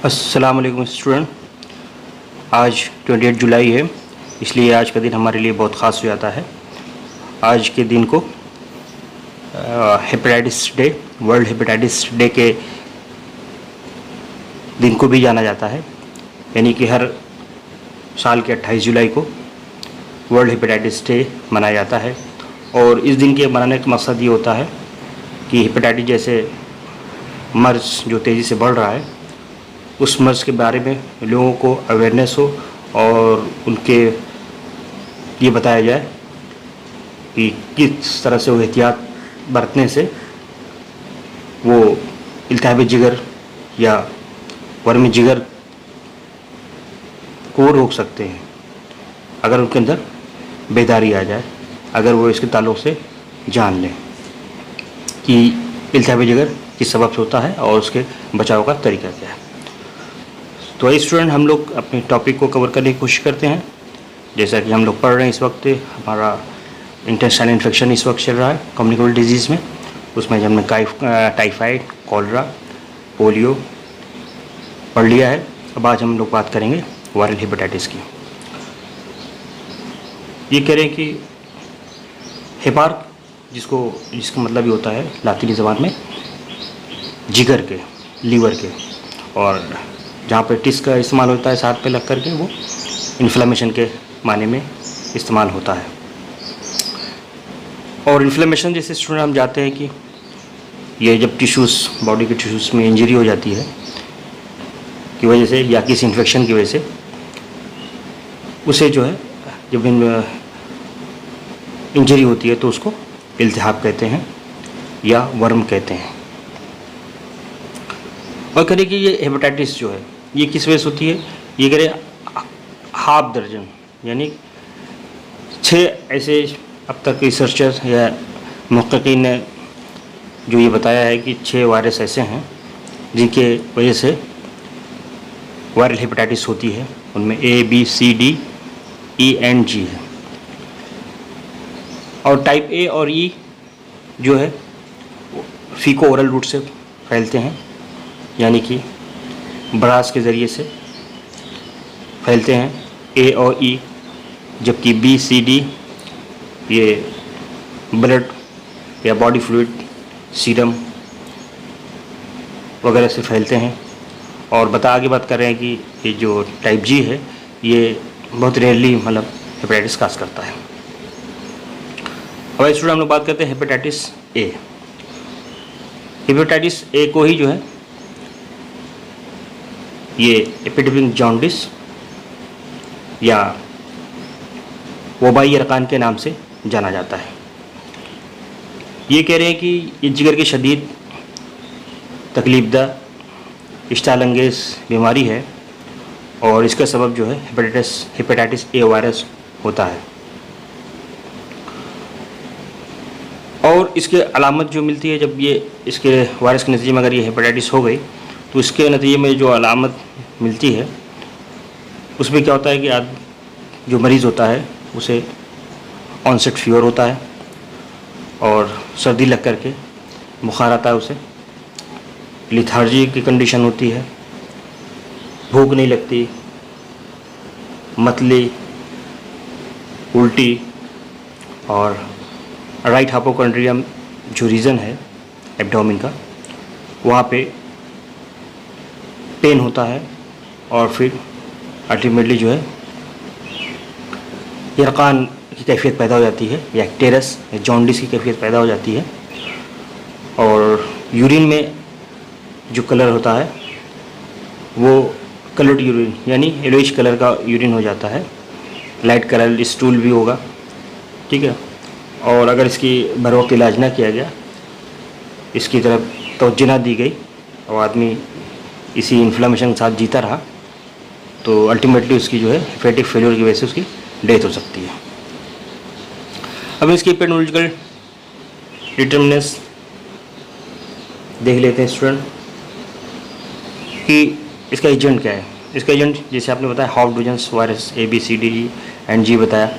अस्सलाम वालेकुम स्टूडेंट। आज 28 जुलाई है, इसलिए आज का दिन हमारे लिए बहुत ख़ास हो जाता है। आज के दिन को hepatitis day, world hepatitis day के दिन को भी जाना जाता है। यानी कि हर साल के 28 जुलाई को वर्ल्ड हेपेटाइटिस डे मनाया जाता है। और इस दिन के मनाने का मकसद ये होता है कि हेपेटाइटिस जैसे मर्ज़ जो तेज़ी से बढ़ रहा है, उस मर्ज़ के बारे में लोगों को अवेयरनेस हो और उनके ये बताया जाए कि किस तरह से वो एहतियात बरतने से वो इल्तिहाब जिगर या वर्म जिगर को रोक सकते हैं, अगर उनके अंदर बेदारी आ जाए, अगर वो इसके ताल्लुक़ से जान लें कि इल्तिहाब जिगर किस सबब से होता है और उसके बचाव का तरीका क्या है। तो वही स्टूडेंट, हम लोग अपने टॉपिक को कवर करने की कोशिश करते हैं। जैसा कि हम लोग पढ़ रहे हैं, इस वक्त हमारा इंटेस्टाइनल इन्फेक्शन इस वक्त चल रहा है कम्युनिकेबल डिजीज़ में। उसमें हमने टाइफाइड, कॉलरा, पोलियो पढ़ लिया है। अब आज हम लोग बात करेंगे वायरल हेपेटाइटिस की। ये कह रहे हैं कि हेपार जिसका मतलब ये होता है लातीनी ज़बान में जिगर के, लीवर के, और जहाँ पे टिस का इस्तेमाल होता है साथ पे लग करके, वो इन्फ्लेमेशन के माने में इस्तेमाल होता है। और इन्फ्लेमेशन जैसे स्टूडेंट हम जाते हैं कि ये जब टिश्यूज़, बॉडी के टिश्यूज़ में इंजरी हो जाती है की वजह से या किसी इन्फेक्शन की वजह से, उसे जो है जब इंजरी होती है तो उसको इल्तिहाब कहते हैं या वर्म कहते हैं। और करें कि ये हेपेटाइटिस जो है ये किस वजह से होती है, ये करें हाफ दर्जन यानी 6 ऐसे अब तक रिसर्चर्स या मुहक्किकीन ने जो ये बताया है कि 6 वायरस ऐसे हैं जिनके वजह से वायरल हेपेटाइटिस होती है। उनमें A, B, C, D, E and G है। और टाइप A और E जो है फीको ओरल रूट से फैलते हैं, यानी कि ब्रास के ज़रिए से फैलते हैं A और E, जबकि B, C, D ये ब्लड या बॉडी फ्लूइड, सीरम वगैरह से फैलते हैं। और आगे बात कर रहे हैं कि ये जो टाइप G है ये बहुत रेयरली मतलब हेपेटाइटिस काज करता है। अब स्टूडेंट हम लोग बात करते हैं हेपेटाइटिस A। हेपेटाइटिस A को ही जो है ये एपिडेमिक जॉन्डिस या वबाई अरकान के नाम से जाना जाता है। ये कह रहे हैं कि ये जिगर की शदीद तकलीफदा इश्तालंगेज़ बीमारी है और इसका सबब जो है हेपेटाइटिस A वायरस होता है। और इसके अलामत जो मिलती है जब ये इसके वायरस के नतीजे में अगर ये हेपेटाइटिस हो गई तो इसके नतीजे में जो अलामत मिलती है उसमें क्या होता है कि जो मरीज़ होता है उसे ऑनसेट फीवर होता है और सर्दी लग करके बुखार आता है, उसे लिथार्जी की कंडीशन होती है, भूख नहीं लगती, मतली, उल्टी, और राइट हाइपोकॉन्ड्रियम जो रीज़न है एब्डोमेन का, वहाँ पे पेन होता है और फिर अल्टीमेटली जो है यरकान की कैफियत पैदा हो जाती है या टेरस या जॉन्डिस की कैफियत पैदा हो जाती है। और यूरिन में जो कलर होता है वो कलर्ड यूरिन यानी येलोइश कलर का यूरिन हो जाता है, लाइट कलर स्टूल भी होगा, ठीक है। और अगर इसकी बर वक्त इलाज ना किया गया, इसकी तरफ तवज्जो ना दी गई और आदमी इसी इन्फ्लेमेशन के साथ जीता रहा तो अल्टीमेटली उसकी जो है हेपेटिक फेलियर की वजह से उसकी डेथ हो सकती है। अब इसकी एपिडेमियोलॉजिकल डिटर्मिनेंट्स देख लेते हैं स्टूडेंट कि इसका एजेंट क्या है। इसका एजेंट जैसे आपने बताया half dozens virus A, B, C, D, E and G बताया,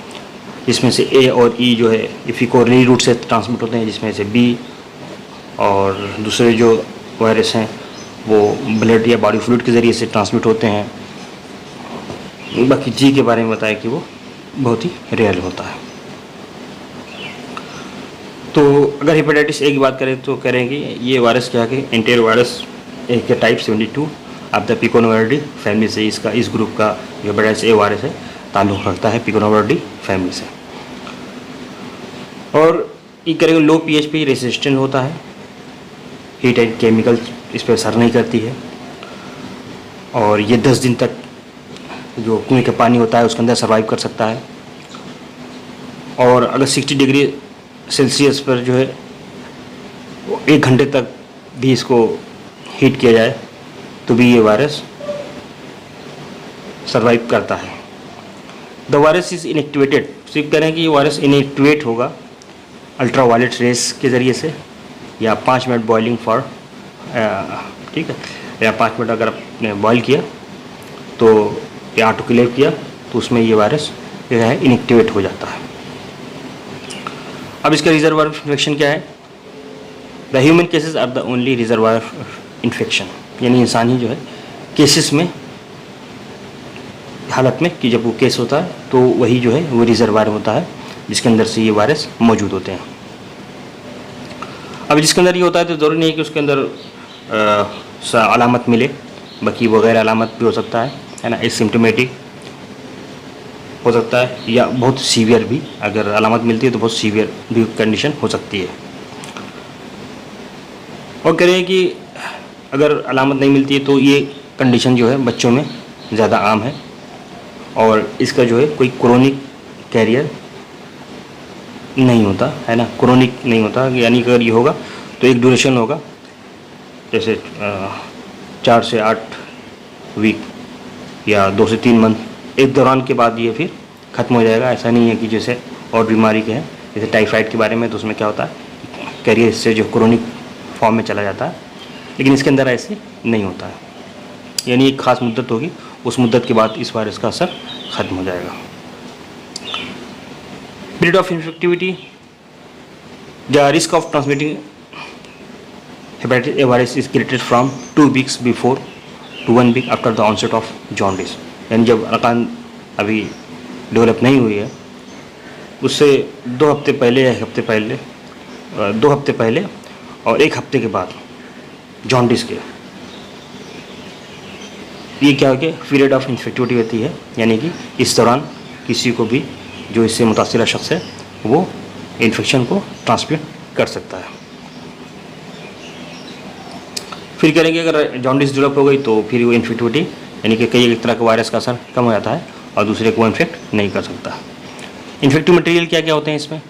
जिसमें से A और E जो है इफिकोरली रूट से ट्रांसमिट होते हैं, जिसमें से B और दूसरे जो वायरस हैं वो ब्लड या बॉडी फ्लूइड के ज़रिए से ट्रांसमिट होते हैं। बाकी जी के बारे में बताया कि वो बहुत ही रेयर होता है। तो अगर हेपेटाइटिस ए की बात करें तो कह रहे हैं कि ये वायरस क्या है, एंटेर वायरस ए के टाइप 72 ऑफ द पिकोनोवायरिडी फैमिली से, इसका इस ग्रुप का जो हेपेटाइटिस ए वायरस है ताल्लुक़ रखता है पिकोनोवायरिडी फैमिली से। और ये करेंगे लो पीएच पे रेसिस्टेंट होता है, हीट एंड केमिकल इस पर असर नहीं करती है, और ये 10 दिन तक जो कुएं का पानी होता है उसके अंदर सर्वाइव कर सकता है। और अगर 60 डिग्री सेल्सियस पर जो है 1 घंटे तक भी इसको हीट किया जाए तो भी ये वायरस सर्वाइव करता है। द वायरस इज़ इनएक्टिवेटेड, सिर्फ कह रहे हैं कि ये वायरस इनएक्टिवेट होगा अल्ट्रा वायलेट रेस के ज़रिए से, या 5 मिनट बॉइलिंग फॉर, ठीक है, या 5 मिनट अगर आपने बॉयल किया तो या ऑटोक्लेव किया तो उसमें ये वायरस जो है इनएक्टिवेट हो जाता है। अब इसका रिजर्वायर ऑफ इन्फेक्शन क्या है? The human cases are the only reservoir of infection, यानी इंसान ही जो है केसेस में, हालत में कि जब वो केस होता है तो वही जो है वो रिजर्वायर होता है जिसके अंदर से ये वायरस मौजूद होते हैं। अब जिसके अंदर ये होता है तो ज़रूरी नहीं है कि उसके अंदर अलामत मिले, बाकी वगैरह अलामत भी हो सकता है ना, एसिम्प्टोमेटिक हो सकता है या बहुत सीवियर भी, अगर अलामत मिलती है तो बहुत सीवियर भी कंडीशन हो सकती है। और कह रहे हैं कि अगर अलामत नहीं मिलती है तो ये कंडीशन जो है बच्चों में ज़्यादा आम है, और इसका जो है कोई क्रोनिक कैरियर नहीं होता है ना, क्रोनिक नहीं होता, यानी अगर ये होगा तो एक ड्यूरेशन होगा, जैसे 4 से 8 वीक या 2 से 3 मंथ, एक दौरान के बाद ये फिर ख़त्म हो जाएगा। ऐसा नहीं है कि जैसे और बीमारी के हैं, जैसे टाइफाइड के बारे में, तो उसमें क्या होता है कैरियर से जो क्रोनिक फॉर्म में चला जाता है, लेकिन इसके अंदर ऐसे नहीं होता है, यानी एक ख़ास मुद्दत होगी, उस मुद्दत के बाद इस वायरस का असर ख़त्म हो जाएगा। Period of infectivity, the risk of transmitting hepatitis A virus is created from 2 weeks before to 1 week after the onset of jaundice, यानी जब रकान अभी डेवलप नहीं हुई है उससे 2 हफ्ते पहले या 1 हफ्ते पहले, 2 हफ्ते पहले और 1 हफ्ते के बाद जॉन्डिस के, ये क्या हो गया पीरियड ऑफ इन्फेक्टिविटी होती है, यानी कि इस दौरान किसी को भी जो इससे मुतासिर शख्स है वो इन्फेक्शन को ट्रांसमिट कर सकता है। फिर करेंगे अगर जॉन्डिस डेवलप हो गई तो फिर वो इन्फेक्टिविटी, यानी कि कई एक तरह का वायरस का असर कम हो जाता है और दूसरे को इन्फेक्ट नहीं कर सकता। इन्फेक्टिव मटेरियल क्या क्या होते हैं इसमें?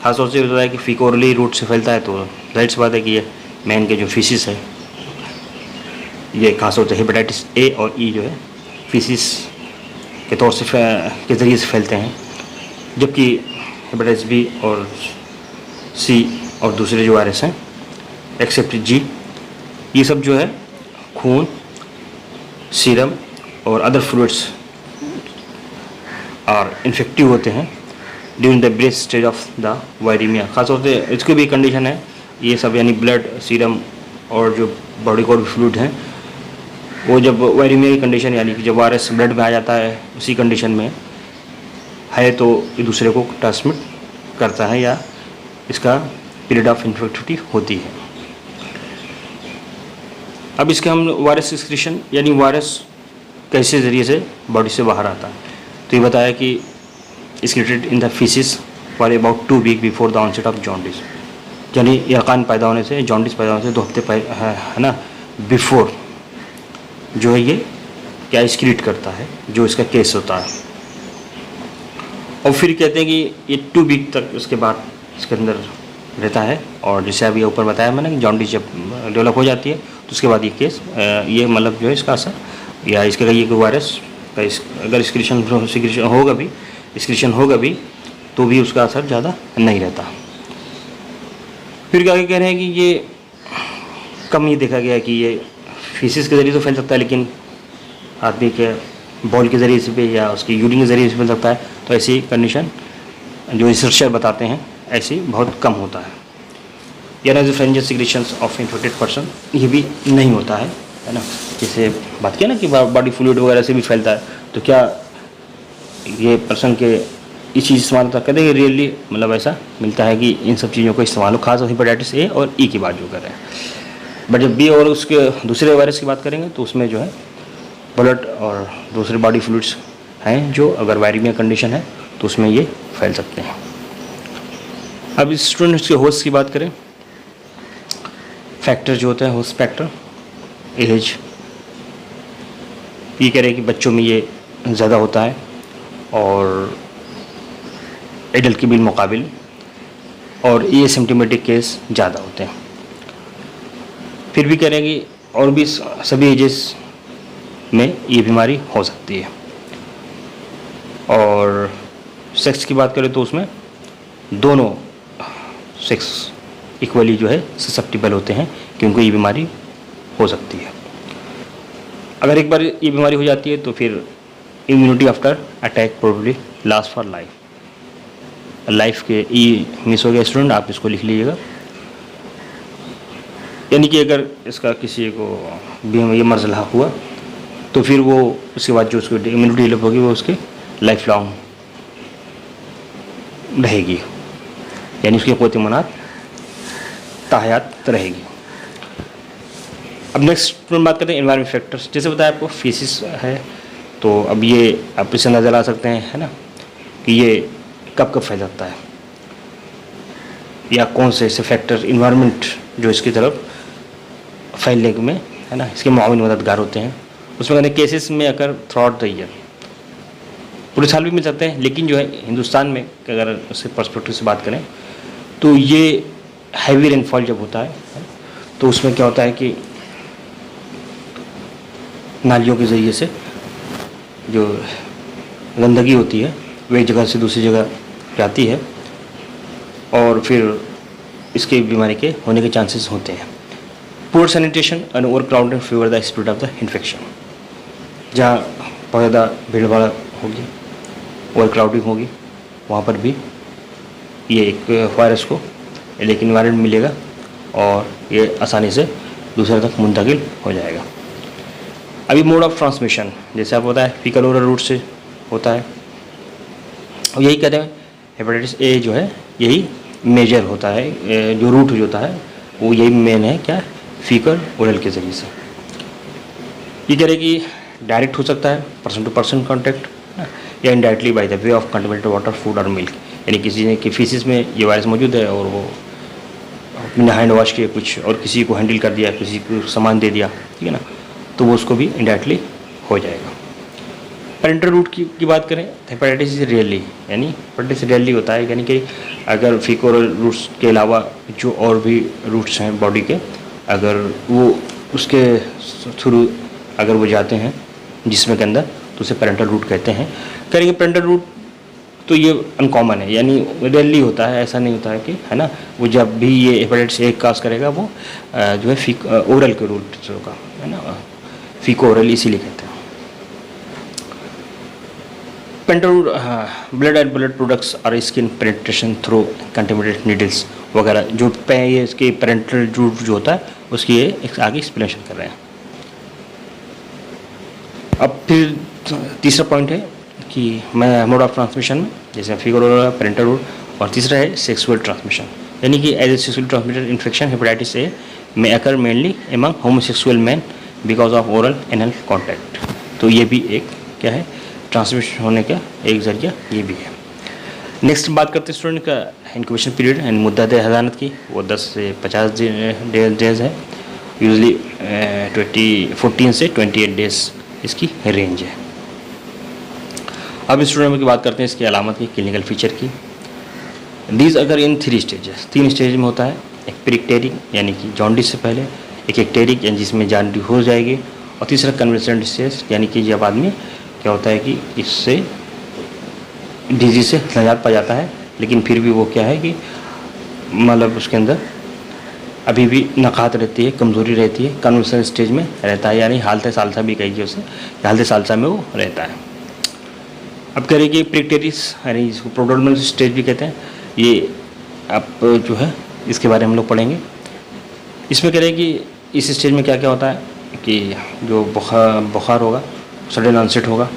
खासतौर से होता है कि फीकोरली रूट से फैलता है, तो जाहिर सी बात है कि ये मैन के जो फीसिस है, ये खासतौर से हेपेटाइटिस ए और ई जो है फीसिस के तौर से के ज़रिए से फैलते हैं, जबकि हेपेटाइटिस बी और सी और दूसरे जो वायरस हैं एक्सेप्ट जी, ये सब जो है खून, सीरम और अदर फ्लूइड्स और इन्फेक्टिव होते हैं during the breath stage of the viraemia. खासतौर से इसकी भी कंडीशन है, ये सब यानी ब्लड, सीरम और जो बॉडी को फ्लूइड हैं वो जब वायरीमिया की कंडीशन, यानी कि जब वायरस ब्लड में आ जाता है उसी कंडीशन में है तो एक दूसरे को ट्रांसमिट करता है या इसका पीरियड ऑफ इन्फेक्टिविटी होती है। अब इसके हम वायरस एक्सक्रीशन, यानी वायरस कैसे ज़रिए से बॉडी से बाहर आता है, तो ये बताया कि excreted in the faeces for about 2 week before the onset of jaundice, यानी यकान पैदा होने से, जॉन्डिस पैदा होने से 2 हफ्ते पहले है ना, बिफोर जो है ये क्या एक्सक्रीट करता है, जो इसका केस होता है। और फिर कहते हैं कि ये 2 वीक तक उसके बाद इसके अंदर रहता है, और जैसे अभी ऊपर बताया मैंने, जॉन्डिस जब डेवलप हो जाती है तो उसके बाद ये केस, ये मतलब जो है इसका असर या इसका ये वायरस का अगर एक्सक्रीशन होगा भी तो भी उसका असर ज़्यादा नहीं रहता। फिर आगे कह रहे हैं कि ये कम ही देखा गया कि ये फीसिस के ज़रिए तो फैल सकता है, लेकिन आदमी के बॉल के ज़रिए से भी या उसकी यूरिन के ज़रिए से फैल सकता है, तो ऐसी कंडीशन जो रिसर्चर बताते हैं ऐसी बहुत कम होता है। या referential secretions of infected person, ये भी नहीं होता है। है ना। जैसे बात किया ना कि बॉडी फ्लूइड वगैरह से भी फैलता है, तो क्या ये पर्सन के इस चीज़ इस्तेमाल होता है? कहते हैं रियली मतलब ऐसा मिलता है कि इन सब चीज़ों का इस्तेमाल हो, खास हेपेटाइटिस ए और ई की बात जो कर रहे हैं। बट जब बी और उसके दूसरे वायरस की बात करेंगे तो उसमें जो है ब्लड और दूसरे बॉडी फ्लूइड्स हैं, जो अगर वायरिमिया कंडीशन है तो उसमें ये फैल सकते हैं। अब इस स्टूडेंट्स के होस्ट की बात करें, फैक्टर जो होता है होस्ट फैक्टर, एज, ये कह रहे हैं कि बच्चों में ये ज़्यादा होता है और एडल्ट के बिलमुकाबिल, और ये सिम्टोमेटिक केस ज़्यादा होते हैं। फिर भी कह रहे हैं कि और भी सभी एजेस में ये बीमारी हो सकती है। और सेक्स की बात करें तो उसमें दोनों सेक्स इक्वली जो है ससेप्टिबल होते हैं कि उनको ये बीमारी हो सकती है। अगर एक बार ये बीमारी हो जाती है तो फिर immunity after attack probably last for life के ई मिस हो गया स्टूडेंट, आप इसको लिख लीजिएगा। यानी कि अगर इसका किसी को ये मर्ज़ लाक हुआ तो फिर वो उसके बाद जो उसको इम्यूनिटी डेवलप होगी वो उसके लाइफ लॉन्ग रहेगी, यानी उसकी क़ुव्वत मनात ताहयात रहेगी। अब नेक्स्ट बात करते हैं एनवायरमेंट फैक्टर्स। जैसे बताया आपको फीसिस है, तो अब ये आप इससे नज़र आ सकते हैं, है ना, कि ये कब कब फैल जाता है या कौन से ऐसे फैक्टर इन्वायरमेंट जो इसकी तरफ फैलने में, है ना, इसके मुआविन मददगार होते हैं। उसमें कहते हैं केसेस में अगर थ्रू आउट द ईयर, पूरे साल भी मिल सकते हैं, लेकिन जो है हिंदुस्तान में अगर उससे पर्सपेक्टिव से बात करें तो ये हैवी रेनफॉल जब होता है तो उसमें क्या होता है कि नालियों के ज़रिए से जो गंदगी होती है वो एक जगह से दूसरी जगह जाती है और फिर इसके बीमारी के होने के चांसेस होते हैं। Poor sanitation and over crowded favour the spread of the infection. जहाँ बहुत ज़्यादा भीड़ भाड़ होगी, ओवर क्राउडिंग होगी, वहाँ पर भी ये एक वायरस को एक इन्वायरमेंट मिलेगा और ये आसानी से दूसरे तक मुंतकिल हो जाएगा। अभी मोड ऑफ ट्रांसमिशन जैसे आपको पता है फीकल ओरल रूट से होता है, और यही कहते हैं हेपेटाइटिस ए जो है यही मेजर होता है, जो रूट जो होता है वो यही मेन है, क्या, फीकल ओरल के ज़रिए से। ये कह रहे कि डायरेक्ट हो सकता है पर्सन टू पर्सन कॉन्टैक्ट, या indirectly by the way of contaminated water, food और मिल्क, यानी किसी ने की फीसिस में ये वायरस मौजूद है और वो अपने हैंड वॉश किए कुछ और किसी को हैंडल कर दिया, किसी को सामान दे दिया, ठीक है ना, तो वो उसको भी इनडायरेक्टली हो जाएगा। पेरेंटल रूट की बात करें तो हेपेटाइटिस रियली, यानी हेपेटाइटिस रियली होता है, यानी कि अगर फीकल रूट्स के अलावा जो और भी रूट्स हैं बॉडी के, अगर वो उसके थ्रू अगर वो जाते हैं जिस्म के अंदर तो उसे पेरेंटल रूट कहते हैं। करेंगे पेरेंटल रूट तो ये अनकॉमन है, यानी रियली होता है, ऐसा नहीं होता है कि, है ना, वो जब भी ये हेपेटाइटिस ए काज करेगा वो जो है ओरल के रूट का, है ना, फीको ओरल इसीलिए कहते हैं। Parenteral blood and blood products और skin penetration through contaminated needles वगैरह, जो ये इसके पेरेंटल रूट जो होता है उसकी ये आगे एक्सप्लेनेशन कर रहे हैं। अब फिर तीसरा पॉइंट है कि मैं मोड ऑफ ट्रांसमिशन में जैसे फीवर ओरल, पेरेंटल रूट, और तीसरा है सेक्सुअल ट्रांसमिशन, यानी कि as a sexual transmitted infection hepatitis A में occur mainly among homosexual man because of oral anal contact. तो ये भी एक क्या है, ट्रांसमिशन होने का एक जरिया ये भी है। नेक्स्ट बात करते हैं स्टूडेंट का इंक्यूबेशन पीरियड एंड मुद्दत हज़ानत की, वो 10 से 50 डेज है, यूजली 14 से 28 डेज इसकी रेंज है। अब स्टूडेंट की बात करते हैं इसकी अलामत की, क्लिनिकल फीचर की। दीज अगर इन 3 स्टेजेस, 3 स्टेज में होता है। एक प्रीक्टेरिक यानी कि जॉन्डिस से पहले, एक एक्टेरिक यानी जिसमें जॉन्डिस हो जाएगी, और तीसरा कन्वेंशनल स्टेज यानी कि जब आदमी क्या होता है कि इससे डिजीज से निजात पा जाता है, लेकिन फिर भी वो क्या है कि मतलब उसके अंदर अभी भी नकात रहती है, कमज़ोरी रहती है, कन्वेंशनल स्टेज में रहता है, यानी हालत सालसा भी कहेगी उसे, हालत सालसा में वो रहता है। अब कह रहे कि प्रीक्टेरिस यानी इसको प्रोड्रोमल स्टेज भी कहते हैं, ये अब जो है इसके बारे में हम लोग पढ़ेंगे। इसमें कह रहे कि इस स्टेज में क्या क्या होता है कि जो बुखार होगा सडन ऑनसेट होगा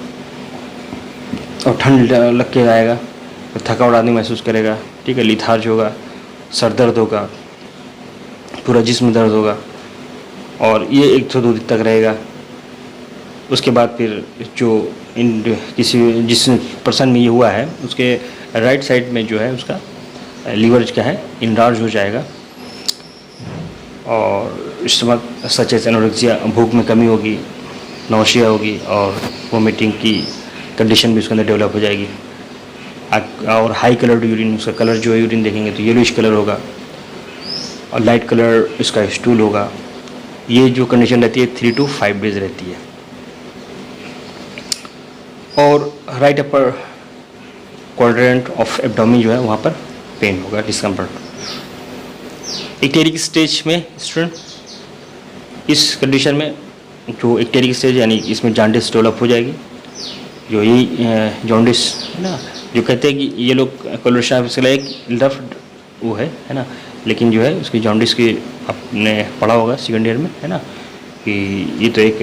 और ठंड लग के आएगा, तो थकावट आदमी महसूस करेगा, ठीक है, लिथार्ज होगा, सर दर्द होगा, पूरा जिस्म दर्द होगा और ये 1 से 2 दिन तक रहेगा। उसके बाद फिर जो जिस पर्सन में ये हुआ है उसके राइट साइड में जो है उसका लीवर क्या है इनलार्ज हो जाएगा और इस वक्त सच एज एनोरेक्सिया, भूख में कमी होगी, नौशिया होगी और वोमिटिंग की कंडीशन भी उसके अंदर डेवलप हो जाएगी। और हाई कलर्ड यूरिन, उसका कलर जो है यूरिन देखेंगे तो येलोइश कलर होगा और लाइट कलर इसका स्टूल होगा। ये जो कंडीशन रहती है 3 to 5 डेज रहती है। और right upper quadrant of abdomen जो है वहाँ पर पेन होगा, डिस्कम्फर्ट। एक्टेरिक स्टेज में स्टूडेंट, इस कंडीशन में जो एक्टेरिक स्टेज यानी इसमें जॉन्डिस डेवलप हो जाएगी। जो ये जॉन्डिस है ना, जो कहते हैं कि ये लोग कोलोरेक्शन इसका एक रफ वो है ना, लेकिन जो है उसकी जॉन्डिस की आपने पढ़ा होगा सेकेंड ईयर में, है ना, कि ये तो एक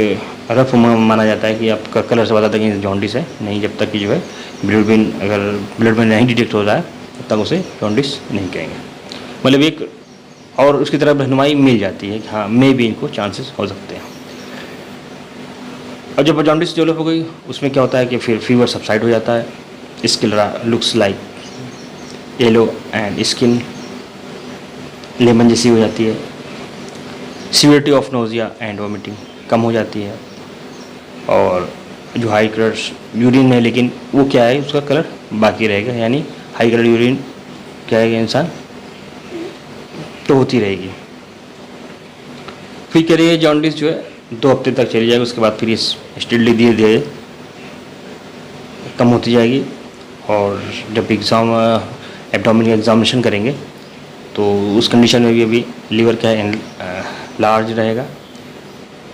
रफ माना जाता है कि आपका कलर से बताता है कि जॉन्डिस है। नहीं, जब तक कि जो है बिलिरुबिन अगर ब्लड में नहीं डिटेक्ट हो रहा है तब तक उसे जॉन्डिस नहीं कहेंगे। मतलब एक और उसकी तरफ रहनुमाई मिल जाती है कि हाँ मे भी इनको चांसेस हो सकते हैं। और जब जॉन्डिस डेवलप हो गई उसमें क्या होता है कि फिर फीवर सबसाइड हो जाता है, skin looks like yellow and skin lemon जैसी हो जाती है, severity of nausea and vomiting कम हो जाती है और जो हाई कलर यूरिन है लेकिन वो क्या है उसका कलर बाकी रहेगा, यानी हाई कलर यूरिन क्या है इंसान तो होती रहेगी। फिर कह रही है जॉन्डिस जो है 2 हफ्ते तक चली जाएगी, उसके बाद फिर इस स्टेडली धीरे धीरे कम होती जाएगी। और जब एग्ज़ाम एब्डोमेन का एग्जामिनेशन करेंगे तो उस कंडीशन में भी अभी लीवर क्या है लार्ज रहेगा,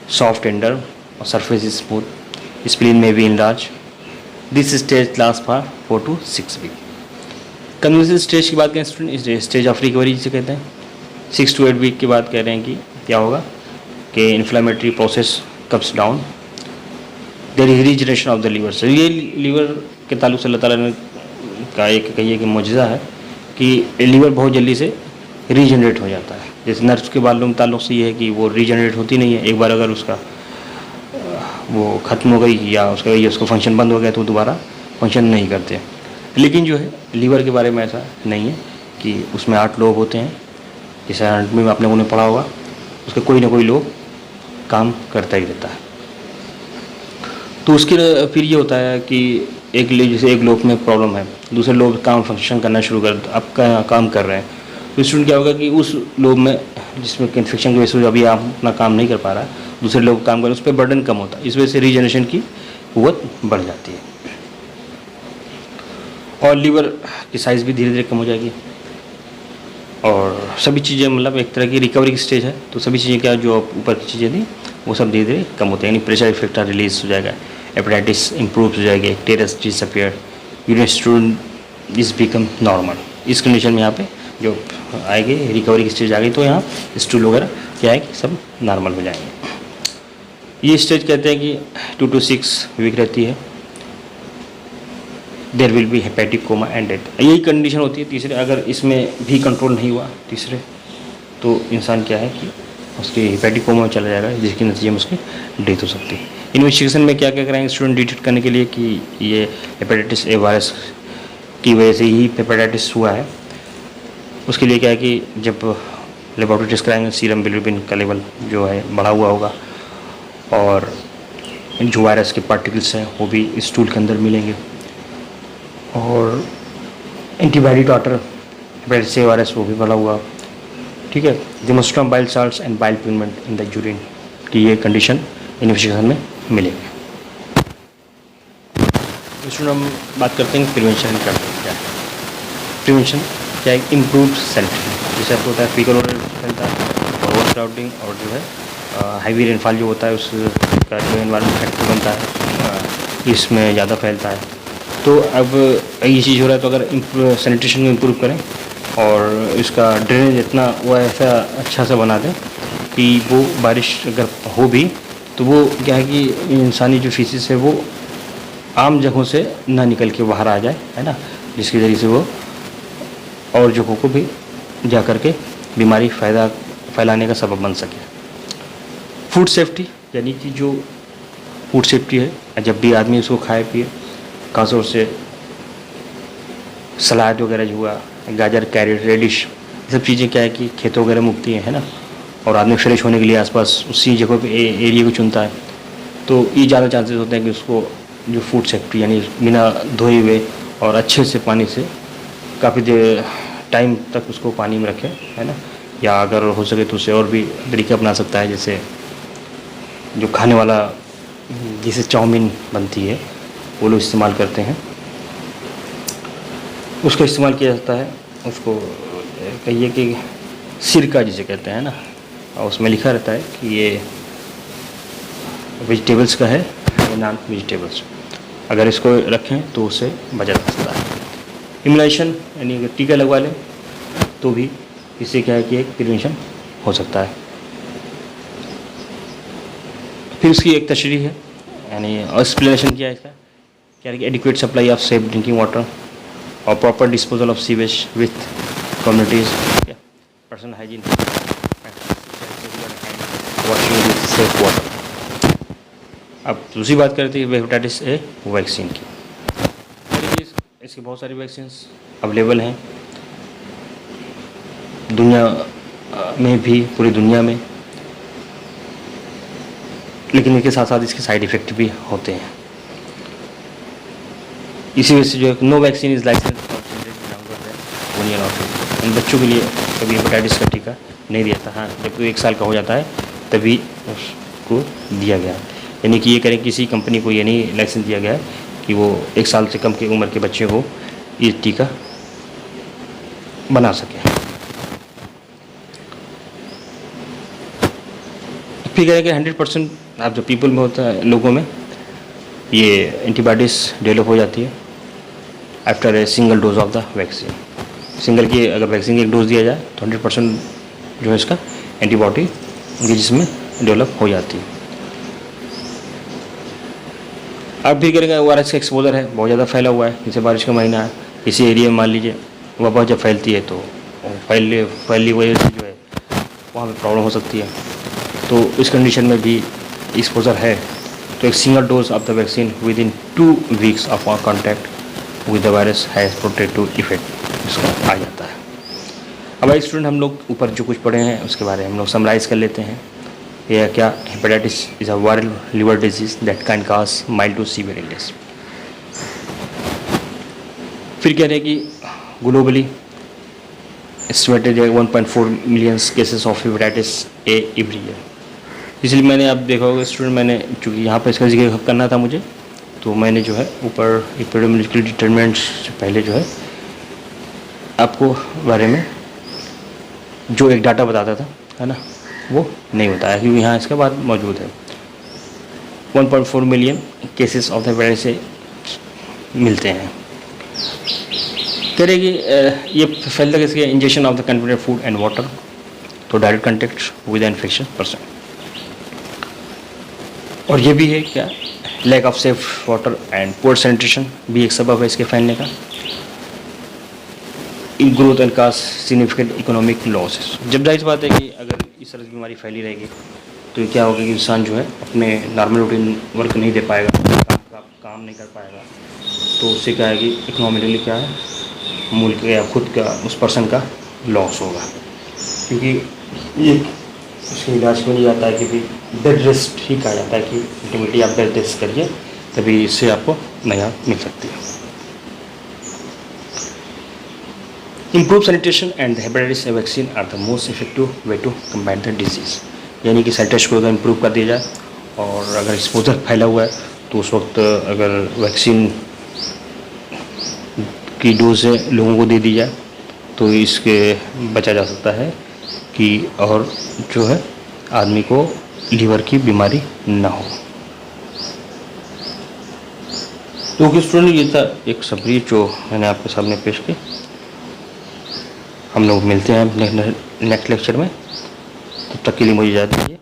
सॉफ्ट टेंडर और सरफेस स्मूथ, स्प्लीन में भी enlarge. This stage last for 4 to 6 week. Convergent stage की बात करें स्टूडेंट, स्टेज ऑफ रिकवरी जिसे कहते हैं, 6 to 8 वीक की बात कह रहे हैं कि क्या होगा कि inflammatory process comes down, there is regeneration of the liver. So ये लीवर के ताल्लुक से अल्लाह ताला ने का एक कहिए कि मुआजिज़ा है कि लीवर बहुत जल्दी से रीजनरेट हो जाता है। जैसे नर्व्स के मालूम ताल्लुक से ये है कि वो रीजनरेट होती नहीं है, एक बार अगर उसका वो ख़त्म हो गई या उसका फंक्शन बंद हो गया तो दोबारा फंक्शन नहीं करते। लेकिन जो है लीवर के बारे में ऐसा नहीं है कि उसमें 8 लोब होते हैं, जैसे एनाटॉमी में आपने उन्हें पढ़ा होगा, उसका कोई ना कोई लोब काम करता ही रहता है। तो उसके फिर ये होता है कि जैसे एक लोब में प्रॉब्लम है, दूसरे लोब काम फंक्शन करना शुरू कर आपका काम कर रहे हैं, तो स्टूडेंट क्या होगा कि उस लोब में जिसमें इन्फेक्शन की वजह से अभी आप अपना काम नहीं कर पा रहा है, दूसरे लोग काम कर रहे हैं, उस पर बर्डन कम होता है, इस वजह से रीजनरेशन की कुव्वत बढ़ जाती है और लीवर की साइज़ भी धीरे धीरे कम हो जाएगी। और सभी चीज़ें मतलब एक तरह की रिकवरी की स्टेज है, तो सभी चीज़ें क्या जो ऊपर की चीज़ें थी वो सब धीरे धीरे कम होती है, यानी प्रेशर इफेक्टर रिलीज हो जाएगा, हेपेटाइटिस इंप्रूव हो जाएगी, टेरस disappear, urine stool is become normal. इस कंडीशन में यहाँ पे जो आएगी रिकवरी की स्टेज आ गई तो यहाँ स्टूल वगैरह क्या है कि सब नॉर्मल हो जाएंगे। ये स्टेज कहते हैं कि 2 to 6 वीक रहती है। There will be hepatic coma and death, यही कंडीशन होती है तीसरे। अगर इसमें भी कंट्रोल नहीं हुआ तीसरे तो इंसान क्या है कि उसके हेपेटिक कोमा में चला जाएगा, जिसके नतीजे में उसकी डेथ हो सकती है। इन्वेस्टिगेशन में क्या क्या कराएंगे स्टूडेंट डिटेक्ट करने के लिए कि ये हेपेटाइटिस ए वायरस की वजह से ही हेपेटाइटिस हुआ है, उसके लिए क्या है कि जब लेबोरेटरी टेस्ट कराएंगे सीरम बिलिरुबिन का लेवल जो है बढ़ा हुआ होगा और जो वायरस के पार्टिकल्स हैं वो भी स्टूल के अंदर मिलेंगे और antibody titre hepatitis A virus वो भी बढ़ा हुआ, ठीक है। Demonstrable bile salts and bile pigment in the urine की ये कंडीशन इन्वेस्टिगेशन में मिलेंगे। स्टूडेंट हम बात करते हैं प्रिवेंशन क्या है। प्रिवेंशन क्या है, इम्प्रूव सेल्फ, जैसे आपको होता है फीकर फैलता है और ओवर क्राउडिंग और जो है हाईवी रेनफॉल जो होता है उसका जो एनवायरमेंट फैक्टर बनता है इसमें ज़्यादा फैलता है। तो अब ये चीज़ हो रहा है तो अगर सैनिटेशन को इम्प्रूव करें और इसका ड्रेनेज इतना वो ऐसा अच्छा सा बना दें कि वो बारिश अगर हो भी तो वो क्या है कि इंसानी जो फीसिस है वो आम जगहों से ना निकल के बाहर आ जाए, है ना, जिसके ज़रिए से वो और जगहों को भी जा कर के बीमारी फैलाने का सबब बन सके। फूड सेफ्टी, यानी कि जो फूड सेफ्टी है, जब भी आदमी उसको खाए पिए, खासतौर से सलाद वगैरह जो हुआ, गाजर, कैरेट, रेडिश, ये सब चीज़ें क्या है कि खेतों वगैरह में उगती है ना, और आदमी फ्रेश होने के लिए आसपास उसी जगह पे एरिया को चुनता है, तो ये ज़्यादा चांसेस होते हैं कि उसको जो फूड सेफ्टी यानी बिना धोए हुए और अच्छे से पानी से काफ़ी देर टाइम तक उसको पानी में रखे, है ना, या अगर हो सके तो उसे और भी तरीके अपना सकता है, जैसे जो खाने वाला जैसे चाउमीन बनती है वो लोग इस्तेमाल करते हैं, उसका इस्तेमाल किया जाता है। उसको कहिए कि सिरका जिसे कहते हैं ना, और उसमें लिखा रहता है कि ये वेजिटेबल्स का है या नॉन वेजिटेबल्स, अगर इसको रखें तो उससे बचा जा सकता है। इम्यूनाइजेशन यानी अगर टीका लगवा लें तो भी इससे क्या है कि एक प्रिवेंशन हो सकता है। फिर उसकी एक तशरीह है, यानी एक्सप्लेनेशन क्या है इसका, क्या है कि adequate supply of safe drinking water और proper disposal of sewage with communities, personal hygiene, washing with safe water. अब दूसरी बात करते हैं हेपेटाइटिस ए वैक्सीन की। इसकी बहुत सारी वैक्सीन अवेलेबल हैं दुनिया में भी, पूरी दुनिया में, लेकिन इसके साथ साथ इसके साइड इफ़ेक्ट भी होते हैं। इसी वजह से जो है no vaccine is license union of in बच्चों के लिए कभी हेपेटाइटिस का टीका नहीं दिया था। हाँ, जब वो 1 साल का हो जाता है तभी उसको दिया गया, यानी कि ये करें किसी कंपनी को ये नहीं लाइसेंस दिया गया है कि वो 1 साल से कम की उम्र के बच्चे को ये टीका बना सके। फिर कहें कि 100% आप जो पीपल में होता है, लोगों में ये एंटीबॉडीज़ डेवलप हो जाती है after a single dose of the vaccine. Single की अगर वैक्सीन की एक डोज दिया जाए तो 100% जो है इसका एंटीबॉडी उनके जिसमें डेवलप हो जाती है। अब भी करेंगे ORS का एक्सपोजर है बहुत ज़्यादा फैला हुआ है, जैसे बारिश का महीना है, इसी एरिया में मान लीजिए वबा जब फैलती है तो फैली वजह से जो है वहाँ पे प्रॉब्लम हो सकती है। तो इस कंडीशन में भी एक्सपोजर है तो एक single dose of the vaccine within 2 weeks of our contact with the virus has protective effect इसका आ जाता है। अब एक स्टूडेंट हम लोग ऊपर जो कुछ पढ़े हैं उसके बारे में हम लोग समराइज़ कर लेते हैं। यह क्या, hepatitis is a viral liver disease that can cause mild to severe illness. फिर कह रहे हैं कि globally estimated 1.4 million cases of hepatitis A every year. इसलिए मैंने आप देखा होगा स्टूडेंट, मैंने चूँकि यहाँ पर इसका जिक्र करना था मुझे, तो मैंने जो है ऊपर एपिडेमियोलॉजिकल डिटरमिनेंट्स से पहले जो है आपको बारे में जो एक डाटा बताता था, है ना, वो नहीं बताया क्योंकि यहाँ इसके बाद मौजूद है। 1.4 million cases of the hepatitis से मिलते हैं। कह रहे कि ये फैलता किसके, injection of the contaminated food and water तो direct contact with infection person. और ये भी है क्या, lack of safe water and poor sanitation भी एक सबब है इसके फैलने का। In growth and cause significant economic losses. जब जाहिर बात है कि अगर इस तरह की बीमारी फैली रहेगी तो ये क्या होगा कि इंसान जो है अपने नॉर्मल रूटीन वर्क नहीं दे पाएगा, काम नहीं कर पाएगा, तो उससे क्या है कि इकोनॉमिकली क्या है, मुल्क या खुद का उस पर्सन का लॉस होगा। क्योंकि ये उसके इलाज में नहीं आता है कि भाई बेड रेस्ट ही कहा जाता है कि अल्टीमेटली आप बेड रेस्ट करिए तभी इससे आपको निजात मिल सकती है। Improve sanitation and the hepatitis A vaccine are the most effective way to combat the disease. यानी कि सैनिटेशन को अगर इम्प्रूव कर दिया जाए और अगर एक्सपोजर फैला हुआ है तो उस वक्त अगर वैक्सीन की डोज लोगों को दे दी जाए तो इसके बचा जा सकता है कि और जो है आदमी को लीवर की बीमारी ना हो। तो स्टूडेंट ये था एक समरी जो मैंने आपके सामने पेश की। हम लोग मिलते हैं नेक्स्ट लेक्चर में, तब तक के लिए मुझे इजाज़त दीजिए।